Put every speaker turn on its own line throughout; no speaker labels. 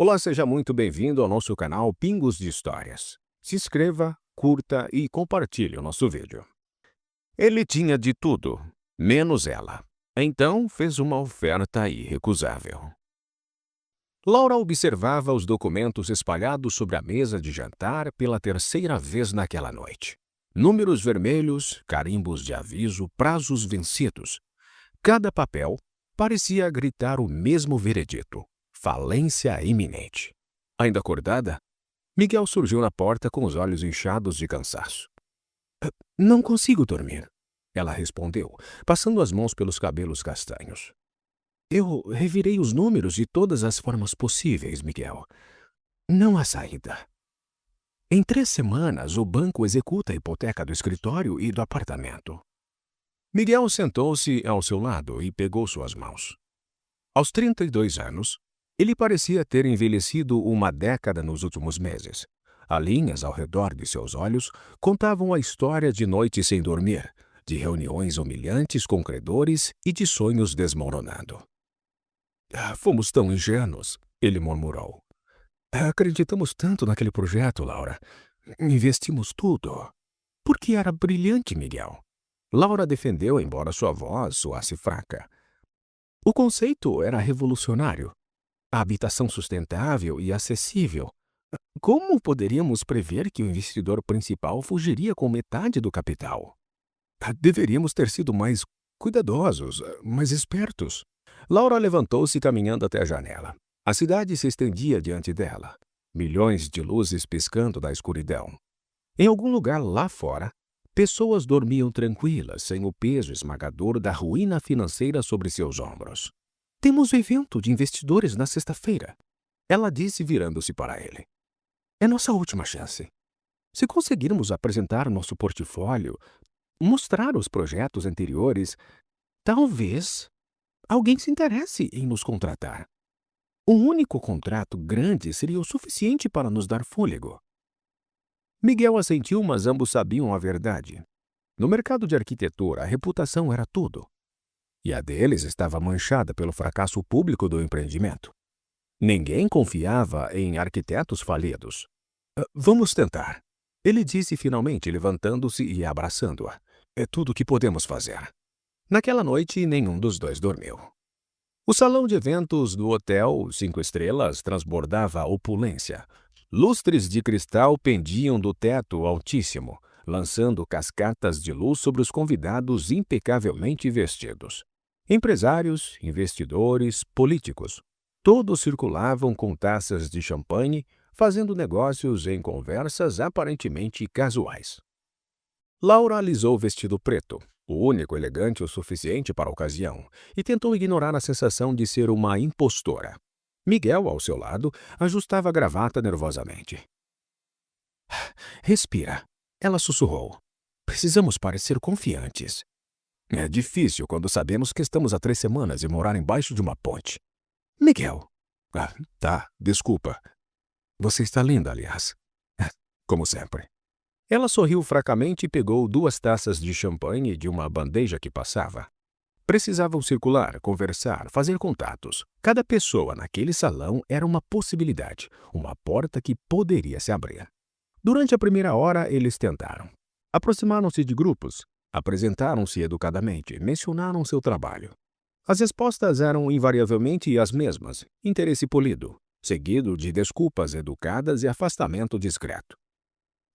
Olá, seja muito bem-vindo ao nosso canal Pingos de Histórias. Se inscreva, curta e compartilhe o nosso vídeo. Ele tinha de tudo, menos ela. Então fez uma oferta irrecusável. Laura observava os documentos espalhados sobre a mesa de jantar pela terceira vez naquela noite. Números vermelhos, carimbos de aviso, prazos vencidos. Cada papel parecia gritar o mesmo veredito: falência iminente. Ainda acordada, Miguel surgiu na porta com os olhos inchados de cansaço. Não consigo dormir, ela respondeu, passando as mãos pelos cabelos castanhos. Eu revirei os números de todas as formas possíveis, Miguel. Não há saída. Em 3 semanas, o banco executa a hipoteca do escritório e do apartamento. Miguel sentou-se ao seu lado e pegou suas mãos. Aos 32 anos, ele parecia ter envelhecido uma década nos últimos meses. As linhas ao redor de seus olhos contavam a história de noites sem dormir, de reuniões humilhantes com credores e de sonhos desmoronando. Fomos tão ingênuos, ele murmurou. Acreditamos tanto naquele projeto, Laura. Investimos tudo. Porque era brilhante, Miguel. Laura defendeu, embora sua voz soasse fraca. O conceito era revolucionário. A habitação sustentável e acessível. Como poderíamos prever que o investidor principal fugiria com metade do capital? Deveríamos ter sido mais cuidadosos, mais espertos. Laura levantou-se caminhando até a janela. A cidade se estendia diante dela. Milhões de luzes piscando na escuridão. Em algum lugar lá fora, pessoas dormiam tranquilas, sem o peso esmagador da ruína financeira sobre seus ombros. Temos um evento de investidores na sexta-feira, ela disse virando-se para ele. É nossa última chance. Se conseguirmos apresentar nosso portfólio, mostrar os projetos anteriores, talvez alguém se interesse em nos contratar. Um único contrato grande seria o suficiente para nos dar fôlego. Miguel assentiu, mas ambos sabiam a verdade. No mercado de arquitetura, a reputação era tudo. E a deles estava manchada pelo fracasso público do empreendimento. Ninguém confiava em arquitetos falidos. Vamos tentar, ele disse finalmente, levantando-se e abraçando-a. É tudo o que podemos fazer. Naquela noite, nenhum dos dois dormiu. O salão de eventos do Hotel 5 Estrelas transbordava opulência. Lustres de cristal pendiam do teto altíssimo, lançando cascatas de luz sobre os convidados impecavelmente vestidos. Empresários, investidores, políticos. Todos circulavam com taças de champanhe, fazendo negócios em conversas aparentemente casuais. Laura alisou o vestido preto, o único elegante o suficiente para a ocasião, e tentou ignorar a sensação de ser uma impostora. Miguel, ao seu lado, ajustava a gravata nervosamente. Respira, ela sussurrou. Precisamos parecer confiantes. É difícil quando sabemos que estamos há 3 semanas e morar embaixo de uma ponte. Miguel. Tá, desculpa. Você está linda, aliás. Como sempre. Ela sorriu fracamente e pegou 2 taças de champanhe de uma bandeja que passava. Precisavam circular, conversar, fazer contatos. Cada pessoa naquele salão era uma possibilidade, uma porta que poderia se abrir. Durante a primeira hora, eles tentaram. Aproximaram-se de grupos, apresentaram-se educadamente, mencionaram seu trabalho. As respostas eram invariavelmente as mesmas: interesse polido, seguido de desculpas educadas e afastamento discreto.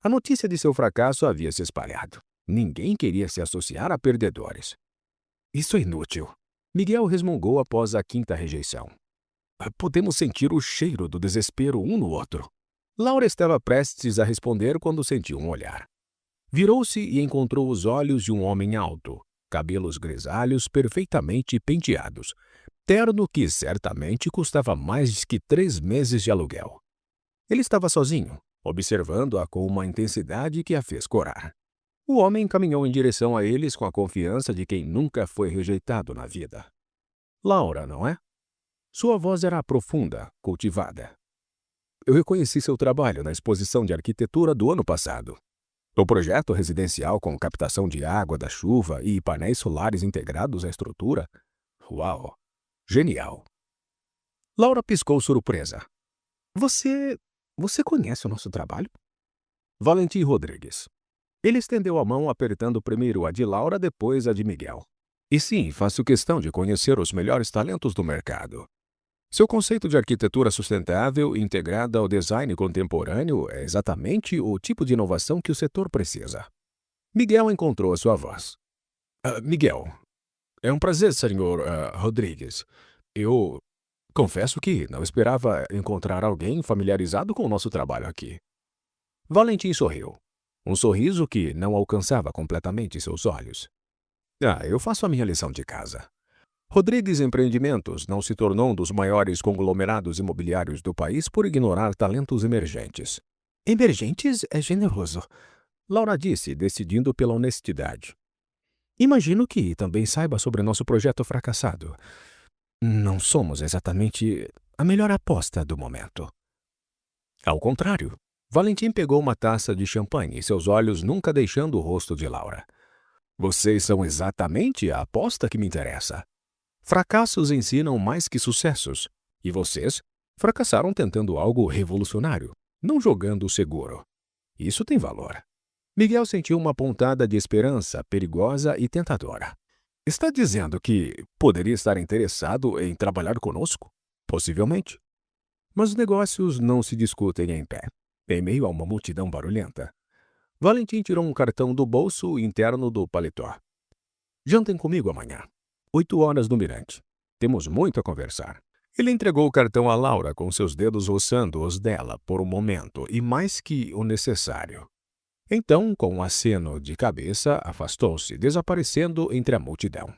A notícia de seu fracasso havia se espalhado. Ninguém queria se associar a perdedores. Isso é inútil, Miguel resmungou após a 5ª rejeição. Podemos sentir o cheiro do desespero um no outro. Laura estava prestes a responder quando sentiu um olhar. Virou-se e encontrou os olhos de um homem alto, cabelos grisalhos perfeitamente penteados, terno que certamente custava mais que 3 meses de aluguel. Ele estava sozinho, observando-a com uma intensidade que a fez corar. O homem caminhou em direção a eles com a confiança de quem nunca foi rejeitado na vida. Laura, não é? Sua voz era profunda, cultivada. Eu reconheci seu trabalho na exposição de arquitetura do ano passado. O projeto residencial com captação de água da chuva e painéis solares integrados à estrutura. Uau! Genial! Laura piscou surpresa. Você... você conhece o nosso trabalho? Valentim Rodrigues. Ele estendeu a mão apertando primeiro a de Laura, depois a de Miguel. E sim, faço questão de conhecer os melhores talentos do mercado. Seu conceito de arquitetura sustentável integrada ao design contemporâneo é exatamente o tipo de inovação que o setor precisa. Miguel encontrou a sua voz. Miguel, é um prazer, senhor Rodrigues. Eu confesso que não esperava encontrar alguém familiarizado com o nosso trabalho aqui. Valentim sorriu. Um sorriso que não alcançava completamente seus olhos. Eu faço a minha lição de casa. Rodrigues Empreendimentos não se tornou um dos maiores conglomerados imobiliários do país por ignorar talentos emergentes. Emergentes é generoso, Laura disse, decidindo pela honestidade. Imagino que também saiba sobre nosso projeto fracassado. Não somos exatamente a melhor aposta do momento. Ao contrário, Valentim pegou uma taça de champanhe, seus olhos nunca deixando o rosto de Laura. Vocês são exatamente a aposta que me interessa. Fracassos ensinam mais que sucessos, e vocês fracassaram tentando algo revolucionário, não jogando o seguro. Isso tem valor. Miguel sentiu uma pontada de esperança perigosa e tentadora. Está dizendo que poderia estar interessado em trabalhar conosco? Possivelmente. Mas os negócios não se discutem em pé, em meio a uma multidão barulhenta. Valentim tirou um cartão do bolso interno do paletó. Jantem comigo amanhã. 8 horas no Mirante. Temos muito a conversar. Ele entregou o cartão a Laura com seus dedos roçando os dela por um momento e mais que o necessário. Então, com um aceno de cabeça, afastou-se, desaparecendo entre a multidão.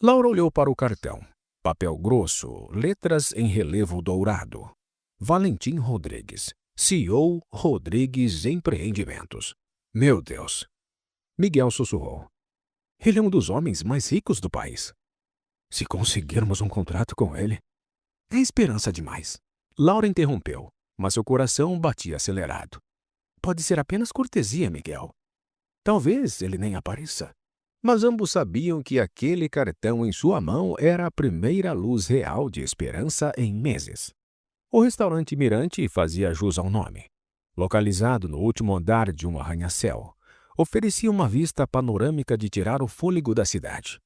Laura olhou para o cartão. Papel grosso, letras em relevo dourado. Valentim Rodrigues, CEO Rodrigues Empreendimentos. Meu Deus! Miguel sussurrou. Ele é um dos homens mais ricos do país. Se conseguirmos um contrato com ele... É esperança demais. Laura interrompeu, mas seu coração batia acelerado. Pode ser apenas cortesia, Miguel. Talvez ele nem apareça. Mas ambos sabiam que aquele cartão em sua mão era a primeira luz real de esperança em meses. O restaurante Mirante fazia jus ao nome. Localizado no último andar de um arranha-céu, oferecia uma vista panorâmica de tirar o fôlego da cidade.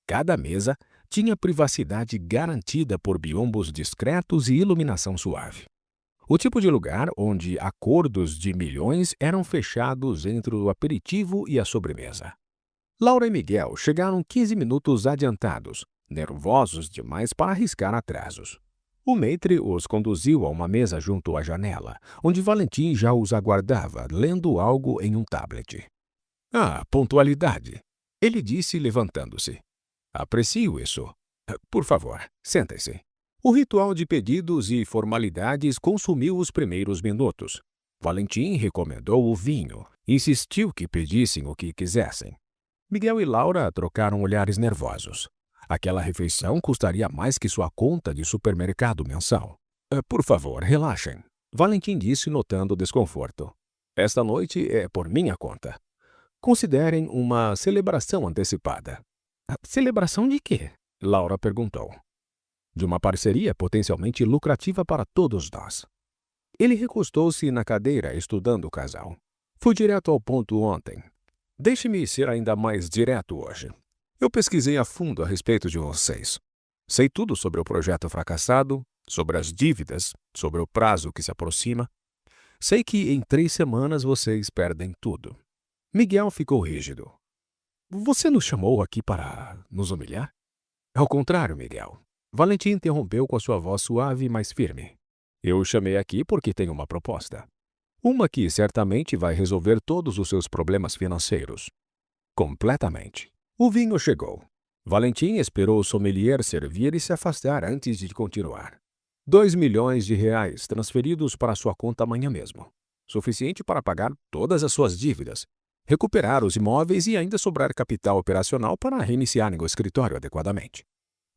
Cada mesa tinha privacidade garantida por biombos discretos e iluminação suave. O tipo de lugar onde acordos de milhões eram fechados entre o aperitivo e a sobremesa. Laura e Miguel chegaram 15 minutos adiantados, nervosos demais para arriscar atrasos. O maître os conduziu a uma mesa junto à janela, onde Valentim já os aguardava, lendo algo em um tablet. Pontualidade, ele disse levantando-se. Aprecio isso. Por favor, sentem-se. O ritual de pedidos e formalidades consumiu os primeiros minutos. Valentim recomendou o vinho, insistiu que pedissem o que quisessem. Miguel e Laura trocaram olhares nervosos. Aquela refeição custaria mais que sua conta de supermercado mensal. Por favor, relaxem, Valentim disse, notando o desconforto. Esta noite é por minha conta. Considerem uma celebração antecipada. Celebração de quê? Laura perguntou. De uma parceria potencialmente lucrativa para todos nós. Ele recostou-se na cadeira, estudando o casal. Fui direto ao ponto ontem. Deixe-me ser ainda mais direto hoje. Eu pesquisei a fundo a respeito de vocês. Sei tudo sobre o projeto fracassado, sobre as dívidas, sobre o prazo que se aproxima. Sei que em 3 semanas vocês perdem tudo. Miguel ficou rígido. Você nos chamou aqui para nos humilhar? Ao contrário, Miguel. Valentim interrompeu com a sua voz suave, mas firme. Eu o chamei aqui porque tenho uma proposta. Uma que certamente vai resolver todos os seus problemas financeiros. Completamente. O vinho chegou. Valentim esperou o sommelier servir e se afastar antes de continuar. 2 milhões de reais transferidos para sua conta amanhã mesmo. Suficiente para pagar todas as suas dívidas, recuperar os imóveis e ainda sobrar capital operacional para reiniciarem o escritório adequadamente.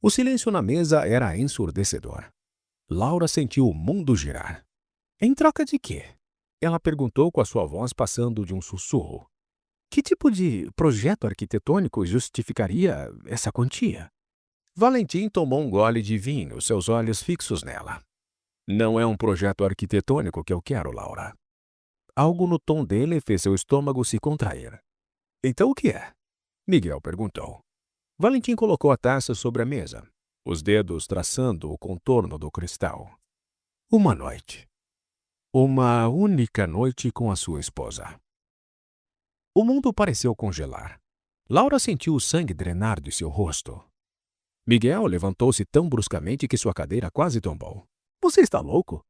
O silêncio na mesa era ensurdecedor. Laura sentiu o mundo girar. Em troca de quê? Ela perguntou com a sua voz passando de um sussurro. Que tipo de projeto arquitetônico justificaria essa quantia? Valentim tomou um gole de vinho, seus olhos fixos nela. Não é um projeto arquitetônico que eu quero, Laura. Algo no tom dele fez seu estômago se contrair. Então o que é? Miguel perguntou. Valentim colocou a taça sobre a mesa, os dedos traçando o contorno do cristal. Uma noite. Uma única noite com a sua esposa. O mundo pareceu congelar. Laura sentiu o sangue drenar de seu rosto. Miguel levantou-se tão bruscamente que sua cadeira quase tombou. Você está louco?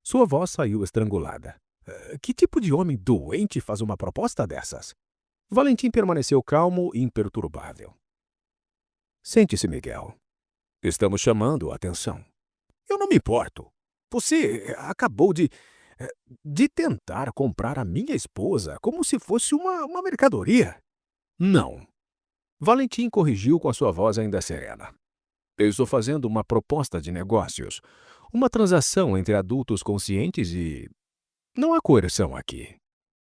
Sua voz saiu estrangulada. Que tipo de homem doente faz uma proposta dessas? Valentim permaneceu calmo e imperturbável. Sente-se, Miguel. Estamos chamando a atenção. Eu não me importo. Você acabou de tentar comprar a minha esposa como se fosse uma mercadoria. Não. Valentim corrigiu com a sua voz ainda serena. Eu estou fazendo uma proposta de negócios. Uma transação entre adultos conscientes e... Não há coerção aqui.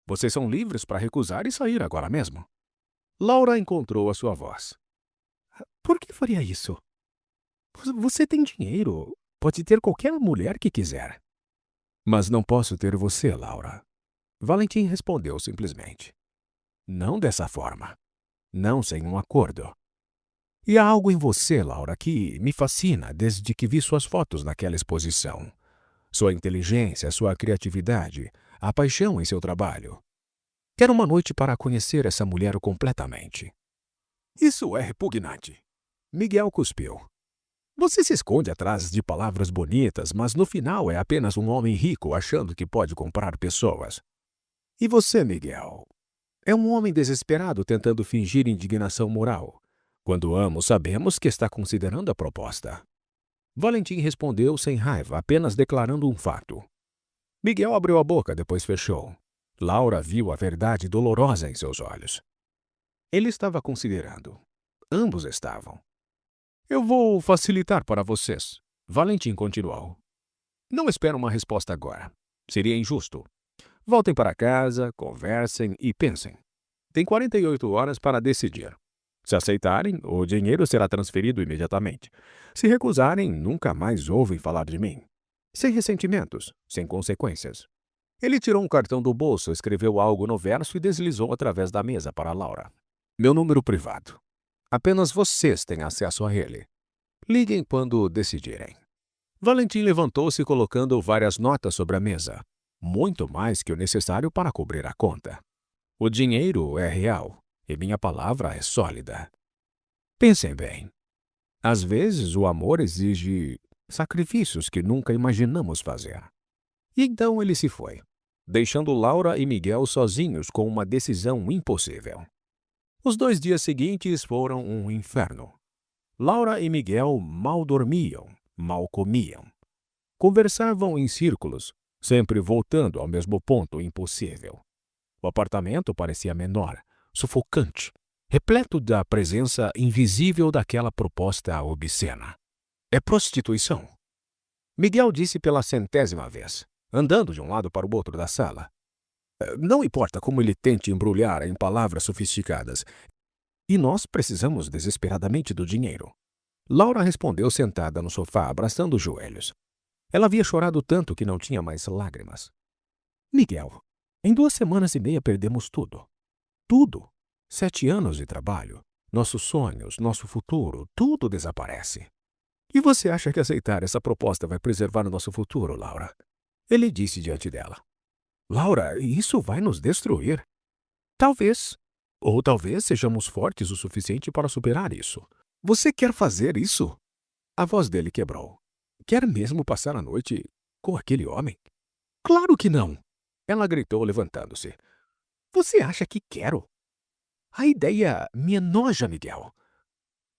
Vocês são livres para recusar e sair agora mesmo. Laura encontrou a sua voz. Por que faria isso? Você tem dinheiro. Pode ter qualquer mulher que quiser. Mas não posso ter você, Laura. Valentim respondeu simplesmente. Não dessa forma. Não sem um acordo. E há algo em você, Laura, que me fascina desde que vi suas fotos naquela exposição. Sua inteligência, sua criatividade, a paixão em seu trabalho. Quero uma noite para conhecer essa mulher completamente. Isso é repugnante. Miguel cuspiu. Você se esconde atrás de palavras bonitas, mas no final é apenas um homem rico achando que pode comprar pessoas. E você, Miguel? É um homem desesperado tentando fingir indignação moral, quando ambos sabemos que está considerando a proposta. Valentim respondeu sem raiva, apenas declarando um fato. Miguel abriu a boca, depois fechou. Laura viu a verdade dolorosa em seus olhos. Ele estava considerando. Ambos estavam. Eu vou facilitar para vocês. Valentim continuou. Não espero uma resposta agora. Seria injusto. Voltem para casa, conversem e pensem. Tem 48 horas para decidir. Se aceitarem, o dinheiro será transferido imediatamente. Se recusarem, nunca mais ouvem falar de mim. Sem ressentimentos, sem consequências. Ele tirou um cartão do bolso, escreveu algo no verso e deslizou através da mesa para Laura. Meu número privado. Apenas vocês têm acesso a ele. Liguem quando decidirem. Valentim levantou-se colocando várias notas sobre a mesa. Muito mais que o necessário para cobrir a conta. O dinheiro é real e minha palavra é sólida. Pensem bem. Às vezes o amor exige sacrifícios que nunca imaginamos fazer. E então ele se foi, deixando Laura e Miguel sozinhos com uma decisão impossível. Os 2 dias seguintes foram um inferno. Laura e Miguel mal dormiam, mal comiam. Conversavam em círculos, sempre voltando ao mesmo ponto impossível. O apartamento parecia menor, sufocante, repleto da presença invisível daquela proposta obscena. É prostituição. Miguel disse pela 100ª vez, andando de um lado para o outro da sala. Não importa como ele tente embrulhar em palavras sofisticadas. E nós precisamos desesperadamente do dinheiro. Laura respondeu sentada no sofá, abraçando os joelhos. Ela havia chorado tanto que não tinha mais lágrimas. Miguel, em 2 semanas e meia perdemos tudo. Tudo. 7 anos de trabalho, nossos sonhos, nosso futuro, tudo desaparece. E você acha que aceitar essa proposta vai preservar o nosso futuro, Laura? Ele disse diante dela. Laura, isso vai nos destruir. Talvez. Ou talvez sejamos fortes o suficiente para superar isso. Você quer fazer isso? A voz dele quebrou. Quer mesmo passar a noite com aquele homem? Claro que não! Ela gritou, levantando-se. Você acha que quero? A ideia me enoja, Miguel.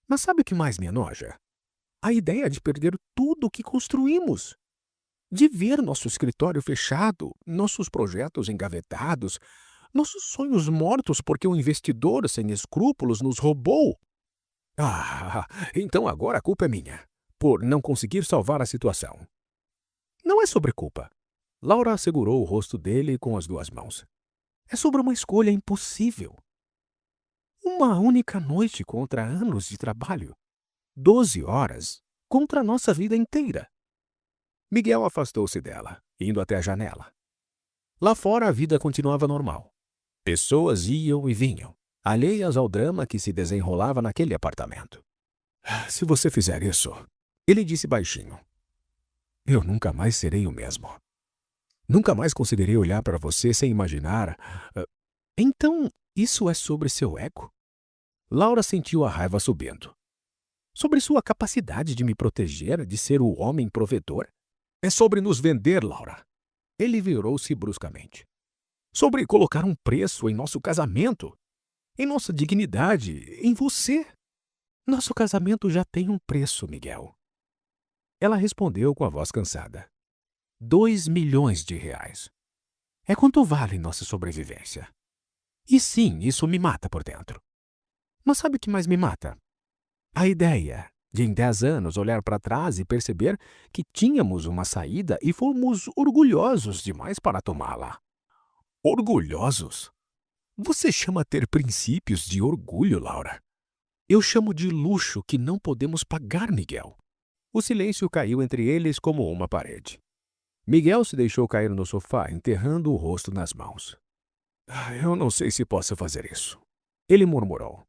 Mas sabe o que mais me enoja? A ideia de perder tudo o que construímos. De ver nosso escritório fechado, nossos projetos engavetados, nossos sonhos mortos porque um investidor sem escrúpulos nos roubou. Então agora a culpa é minha, por não conseguir salvar a situação. Não é sobre culpa. Laura segurou o rosto dele com as 2 mãos. É sobre uma escolha impossível. Uma única noite contra anos de trabalho. 12 horas contra a nossa vida inteira. Miguel afastou-se dela, indo até a janela. Lá fora a vida continuava normal. Pessoas iam e vinham, alheias ao drama que se desenrolava naquele apartamento. Se você fizer isso, ele disse baixinho, eu nunca mais serei o mesmo. Nunca mais conseguirei olhar para você sem imaginar. Então, isso é sobre seu ego? Laura sentiu a raiva subindo. Sobre sua capacidade de me proteger, de ser o homem provedor? É sobre nos vender, Laura. Ele virou-se bruscamente. Sobre colocar um preço em nosso casamento, em nossa dignidade, em você. Nosso casamento já tem um preço, Miguel. Ela respondeu com a voz cansada. 2 milhões de reais. É quanto vale nossa sobrevivência. E sim, isso me mata por dentro. Mas sabe o que mais me mata? A ideia de em 10 anos olhar para trás e perceber que tínhamos uma saída e fomos orgulhosos demais para tomá-la. Orgulhosos? Você chama ter princípios de orgulho, Laura? Eu chamo de luxo que não podemos pagar, Miguel. O silêncio caiu entre eles como uma parede. Miguel se deixou cair no sofá, enterrando o rosto nas mãos. Eu não sei se posso fazer isso. Ele murmurou.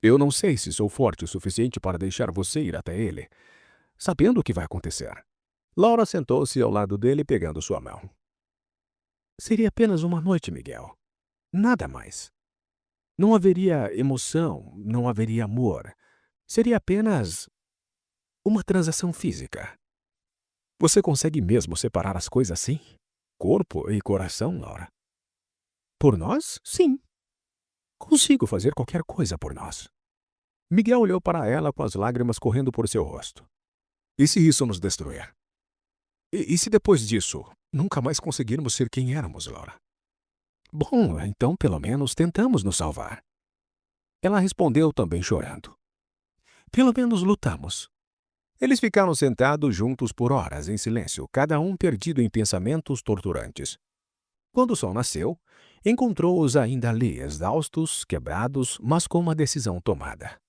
Eu não sei se sou forte o suficiente para deixar você ir até ele, sabendo o que vai acontecer. Laura sentou-se ao lado dele, pegando sua mão. Seria apenas uma noite, Miguel. Nada mais. Não haveria emoção, não haveria amor. Seria apenas uma transação física. Você consegue mesmo separar as coisas assim? Corpo e coração, Laura? Por nós, sim. Consigo fazer qualquer coisa por nós. Miguel olhou para ela com as lágrimas correndo por seu rosto. E se isso nos destruir? E se depois disso, nunca mais conseguirmos ser quem éramos, Laura? Bom, então pelo menos tentamos nos salvar. Ela respondeu também chorando. Pelo menos lutamos. Eles ficaram sentados juntos por horas, em silêncio, cada um perdido em pensamentos torturantes. Quando o sol nasceu, encontrou-os ainda ali, exaustos, quebrados, mas com uma decisão tomada.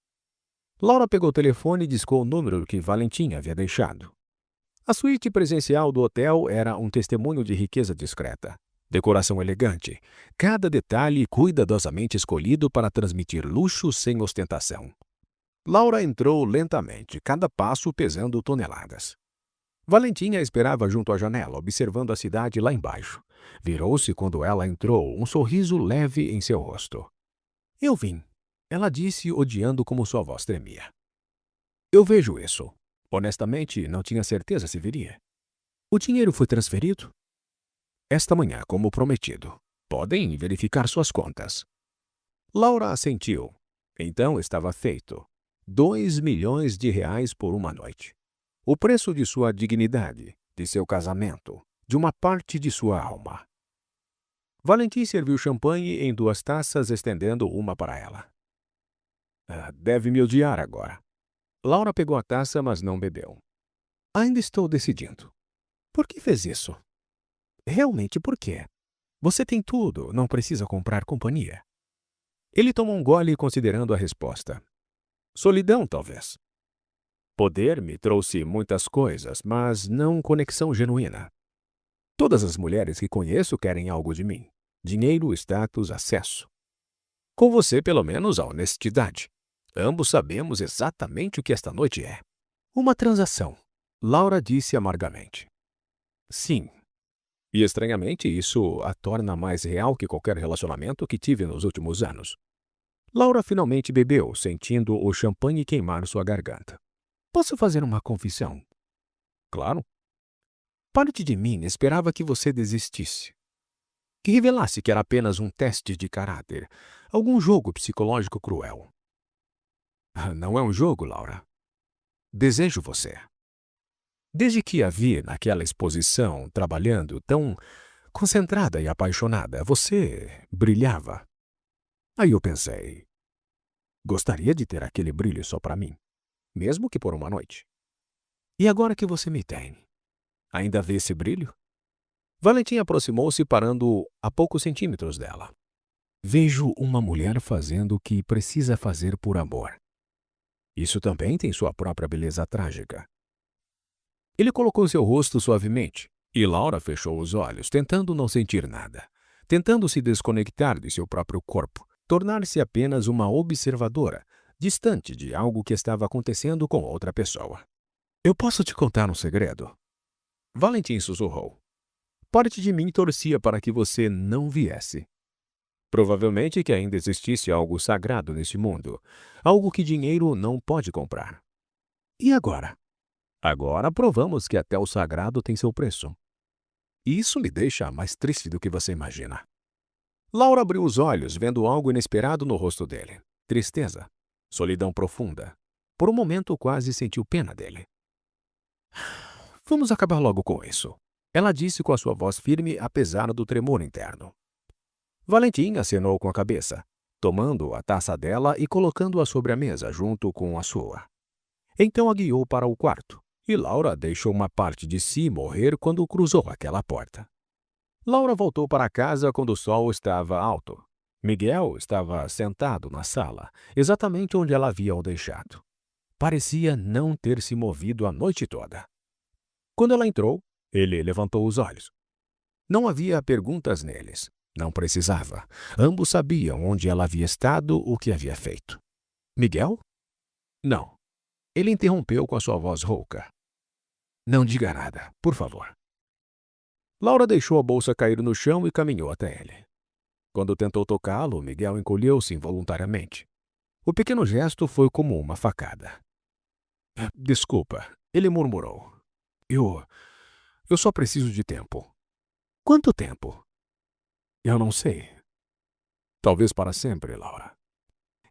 Laura pegou o telefone e discou o número que Valentim havia deixado. A suíte presencial do hotel era um testemunho de riqueza discreta. Decoração elegante, cada detalhe cuidadosamente escolhido para transmitir luxo sem ostentação. Laura entrou lentamente, cada passo pesando toneladas. Valentim a esperava junto à janela, observando a cidade lá embaixo. Virou-se quando ela entrou, um sorriso leve em seu rosto. Eu vim, ela disse, odiando como sua voz tremia. Eu vejo isso. Honestamente, não tinha certeza se viria. O dinheiro foi transferido? Esta manhã, como prometido. Podem verificar suas contas. Laura assentiu. Então estava feito. 2 milhões de reais por uma noite. O preço de sua dignidade, de seu casamento, de uma parte de sua alma. Valentim serviu champanhe em 2 taças, estendendo uma para ela. Deve me odiar agora. Laura pegou a taça, mas não bebeu. Ainda estou decidindo. Por que fez isso? Realmente por quê? Você tem tudo, não precisa comprar companhia. Ele tomou um gole considerando a resposta. Solidão, talvez. Poder me trouxe muitas coisas, mas não conexão genuína. Todas as mulheres que conheço querem algo de mim. Dinheiro, status, acesso. Com você, pelo menos, a honestidade. Ambos sabemos exatamente o que esta noite é. Uma transação, Laura disse amargamente. Sim. E estranhamente, isso a torna mais real que qualquer relacionamento que tive nos últimos anos. Laura finalmente bebeu, sentindo o champanhe queimar sua garganta. Posso fazer uma confissão? Claro. Parte de mim esperava que você desistisse. Que revelasse que era apenas um teste de caráter, algum jogo psicológico cruel. Não é um jogo, Laura. Desejo você. Desde que a vi naquela exposição, trabalhando, tão concentrada e apaixonada, você brilhava. Aí eu pensei, gostaria de ter aquele brilho só para mim, mesmo que por uma noite. E agora que você me tem, ainda vê esse brilho? Valentim aproximou-se, parando a poucos centímetros dela. Vejo uma mulher fazendo o que precisa fazer por amor. Isso também tem sua própria beleza trágica. Ele colocou seu rosto suavemente, e Laura fechou os olhos, tentando não sentir nada, tentando se desconectar de seu próprio corpo, tornar-se apenas uma observadora, distante de algo que estava acontecendo com outra pessoa. Eu posso te contar um segredo? Valentim sussurrou. Parte de mim torcia para que você não viesse. Provavelmente que ainda existisse algo sagrado neste mundo, algo que dinheiro não pode comprar. E agora? Agora provamos que até o sagrado tem seu preço. E isso me deixa mais triste do que você imagina. Laura abriu os olhos, vendo algo inesperado no rosto dele. Tristeza. Solidão profunda. Por um momento quase sentiu pena dele. Vamos acabar logo com isso, ela disse com a sua voz firme, apesar do tremor interno. Valentim acenou com a cabeça, tomando a taça dela e colocando-a sobre a mesa junto com a sua. Então a guiou para o quarto, e Laura deixou uma parte de si morrer quando cruzou aquela porta. Laura voltou para casa quando o sol estava alto. Miguel estava sentado na sala, exatamente onde ela havia o deixado. Parecia não ter se movido a noite toda. Quando ela entrou, ele levantou os olhos. Não havia perguntas neles. Não precisava. Ambos sabiam onde ela havia estado, o que havia feito. Miguel? Não. Ele interrompeu com a sua voz rouca. Não diga nada, por favor. Laura deixou a bolsa cair no chão e caminhou até ele. Quando tentou tocá-lo, Miguel encolheu-se involuntariamente. O pequeno gesto foi como uma facada. Desculpa, ele murmurou. Eu só preciso de tempo. Quanto tempo? Eu não sei. Talvez para sempre, Laura.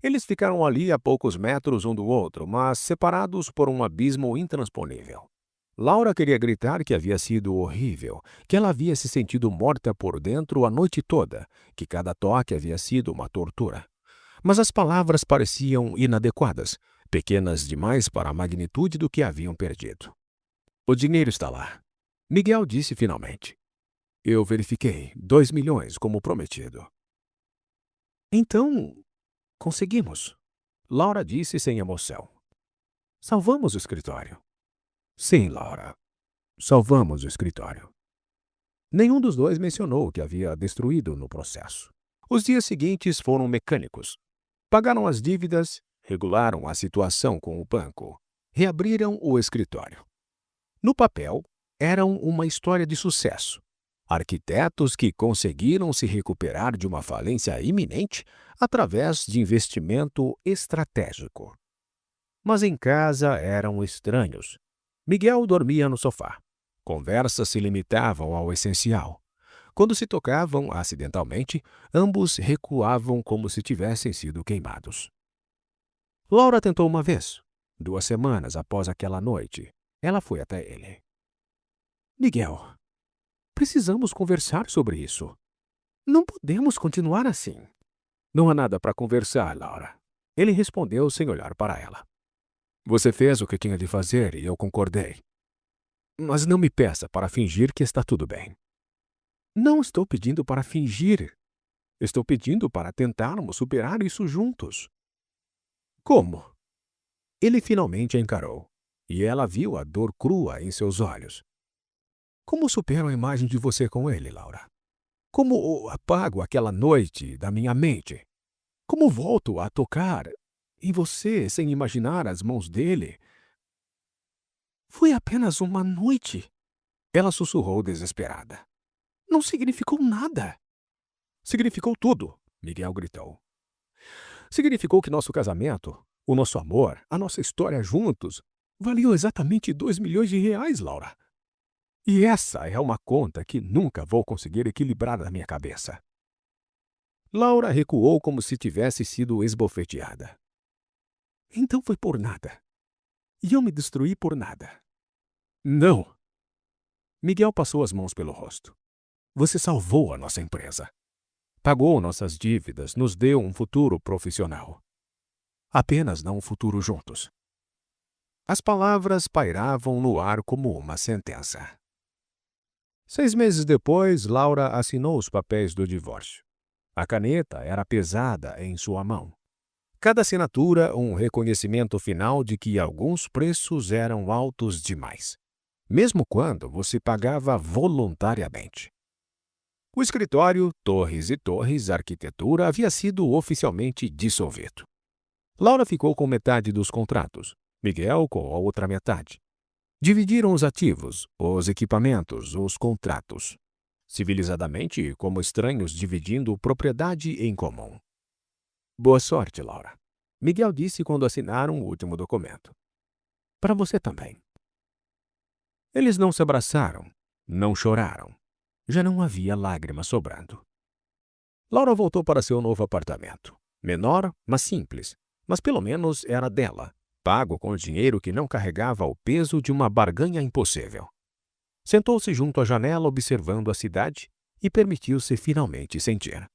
Eles ficaram ali a poucos metros um do outro, mas separados por um abismo intransponível. Laura queria gritar que havia sido horrível, que ela havia se sentido morta por dentro a noite toda, que cada toque havia sido uma tortura. Mas as palavras pareciam inadequadas, pequenas demais para a magnitude do que haviam perdido. O dinheiro está lá, Miguel disse finalmente. Eu verifiquei, 2 milhões, como prometido. Então, conseguimos, Laura disse sem emoção. Salvamos o escritório. Sim, Laura. Salvamos o escritório. Nenhum dos dois mencionou o que havia destruído no processo. Os dias seguintes foram mecânicos. Pagaram as dívidas, regularam a situação com o banco, reabriram o escritório. No papel, eram uma história de sucesso. Arquitetos que conseguiram se recuperar de uma falência iminente através de investimento estratégico. Mas em casa eram estranhos. Miguel dormia no sofá. Conversas se limitavam ao essencial. Quando se tocavam acidentalmente, ambos recuavam como se tivessem sido queimados. Laura tentou uma vez. 2 semanas após aquela noite, ela foi até ele. Miguel, precisamos conversar sobre isso. Não podemos continuar assim. Não há nada para conversar, Laura. Ele respondeu sem olhar para ela. Você fez o que tinha de fazer e eu concordei. Mas não me peça para fingir que está tudo bem. Não estou pedindo para fingir. Estou pedindo para tentarmos superar isso juntos. Como? Ele finalmente a encarou, e ela viu a dor crua em seus olhos. Como supero a imagem de você com ele, Laura? Como apago aquela noite da minha mente? Como volto a tocar em você sem imaginar as mãos dele? Foi apenas uma noite. Ela sussurrou desesperada. Não significou nada. Significou tudo, Miguel gritou. Significou que nosso casamento, o nosso amor, a nossa história juntos, valiam exatamente 2 milhões de reais, Laura. E essa é uma conta que nunca vou conseguir equilibrar na minha cabeça. Laura recuou como se tivesse sido esbofeteada. Então foi por nada. E eu me destruí por nada. Não. Miguel passou as mãos pelo rosto. Você salvou a nossa empresa. Pagou nossas dívidas, nos deu um futuro profissional. Apenas não um futuro juntos. As palavras pairavam no ar como uma sentença. 6 meses depois, Laura assinou os papéis do divórcio. A caneta era pesada em sua mão. Cada assinatura um reconhecimento final de que alguns preços eram altos demais. mesmo quando você pagava voluntariamente. O escritório Torres e Torres Arquitetura havia sido oficialmente dissolvido. Laura ficou com metade dos contratos, Miguel com a outra metade. Dividiram os ativos, os equipamentos, os contratos. Civilizadamente, como estranhos dividindo propriedade em comum. Boa sorte, Laura. Miguel disse quando assinaram o último documento. Para você também. Eles não se abraçaram, não choraram. Já não havia lágrima sobrando. Laura voltou para seu novo apartamento. Menor, mas simples. Mas pelo menos era dela, pago com dinheiro que não carregava o peso de uma barganha impossível. Sentou-se junto à janela observando a cidade e permitiu-se finalmente sentir.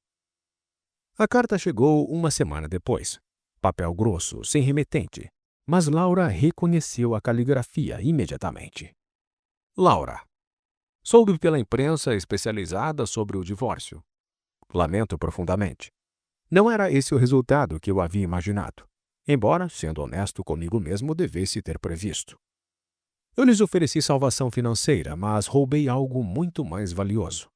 A carta chegou uma semana depois. Papel grosso, sem remetente. Mas Laura reconheceu a caligrafia imediatamente. Laura. Soube pela imprensa especializada sobre o divórcio. Lamento profundamente. Não era esse o resultado que eu havia imaginado, embora, sendo honesto comigo mesmo, devesse ter previsto. Eu lhes ofereci salvação financeira, mas roubei algo muito mais valioso.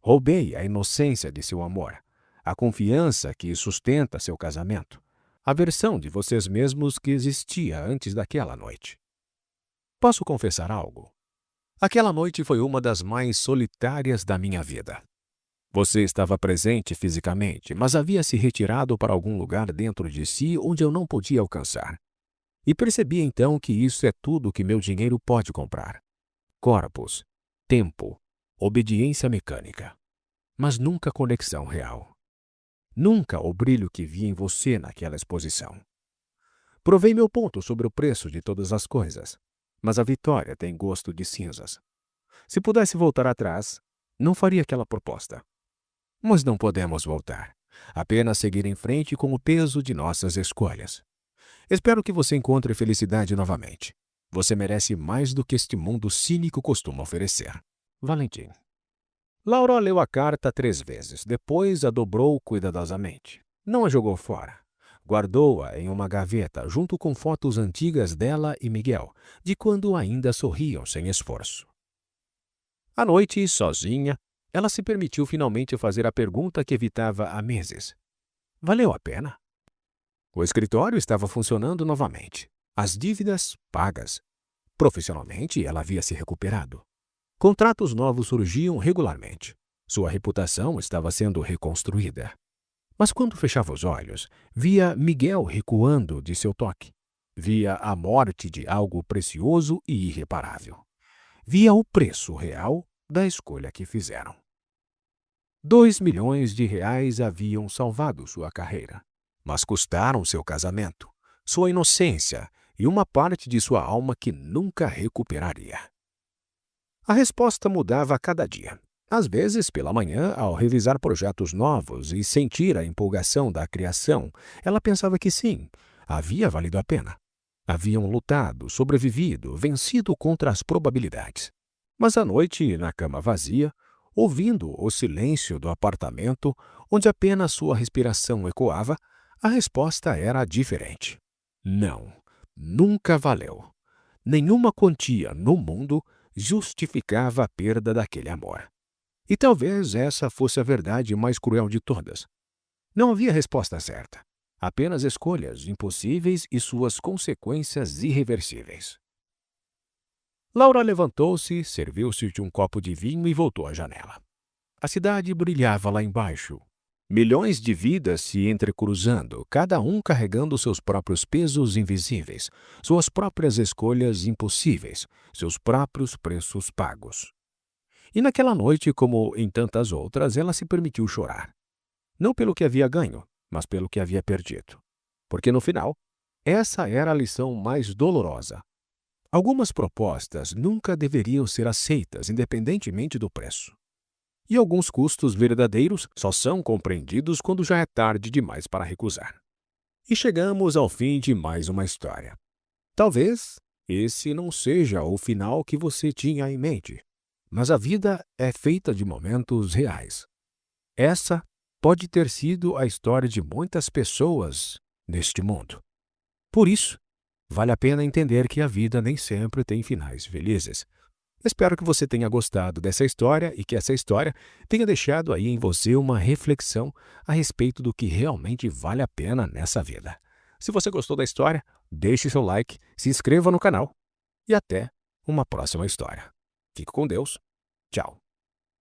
Roubei a inocência de seu amor, a confiança que sustenta seu casamento, a versão de vocês mesmos que existia antes daquela noite. Posso confessar algo? Aquela noite foi uma das mais solitárias da minha vida. Você estava presente fisicamente, mas havia se retirado para algum lugar dentro de si onde eu não podia alcançar. E percebi então que isso é tudo que meu dinheiro pode comprar. Corpos, tempo, obediência mecânica. Mas nunca conexão real. Nunca o brilho que vi em você naquela exposição. Provei meu ponto sobre o preço de todas as coisas, mas a vitória tem gosto de cinzas. Se pudesse voltar atrás, não faria aquela proposta. Mas não podemos voltar. Apenas seguir em frente com o peso de nossas escolhas. Espero que você encontre felicidade novamente. Você merece mais do que este mundo cínico costuma oferecer. Valentim. Laura leu a carta 3 vezes, depois a dobrou cuidadosamente. Não a jogou fora. Guardou-a em uma gaveta junto com fotos antigas dela e Miguel, de quando ainda sorriam sem esforço. À noite, sozinha, ela se permitiu finalmente fazer a pergunta que evitava há meses. Valeu a pena? O escritório estava funcionando novamente. As dívidas pagas. Profissionalmente, ela havia se recuperado. Contratos novos surgiam regularmente. Sua reputação estava sendo reconstruída. Mas quando fechava os olhos, via Miguel recuando de seu toque. Via a morte de algo precioso e irreparável. Via o preço real da escolha que fizeram. 2 milhões de reais haviam salvado sua carreira, mas custaram seu casamento, sua inocência e uma parte de sua alma que nunca recuperaria. A resposta mudava a cada dia. Às vezes, pela manhã, ao revisar projetos novos e sentir a empolgação da criação, ela pensava que sim, havia valido a pena. Haviam lutado, sobrevivido, vencido contra as probabilidades. Mas à noite, na cama vazia, ouvindo o silêncio do apartamento, onde apenas sua respiração ecoava, a resposta era diferente. Não, nunca valeu. Nenhuma quantia no mundo justificava a perda daquele amor. E talvez essa fosse a verdade mais cruel de todas. Não havia resposta certa, apenas escolhas impossíveis e suas consequências irreversíveis. Laura levantou-se, serviu-se de um copo de vinho e voltou à janela. A cidade brilhava lá embaixo. Milhões de vidas se entrecruzando, cada um carregando seus próprios pesos invisíveis, suas próprias escolhas impossíveis, seus próprios preços pagos. E naquela noite, como em tantas outras, ela se permitiu chorar. Não pelo que havia ganho, mas pelo que havia perdido. Porque no final, essa era a lição mais dolorosa. Algumas propostas nunca deveriam ser aceitas independentemente do preço. E alguns custos verdadeiros só são compreendidos quando já é tarde demais para recusar. E chegamos ao fim de mais uma história. Talvez esse não seja o final que você tinha em mente, mas a vida é feita de momentos reais. Essa pode ter sido a história de muitas pessoas neste mundo. Por isso, vale a pena entender que a vida nem sempre tem finais felizes. Espero que você tenha gostado dessa história e que essa história tenha deixado aí em você uma reflexão a respeito do que realmente vale a pena nessa vida. Se você gostou da história, deixe seu like, se inscreva no canal e até uma próxima história. Fique com Deus. Tchau.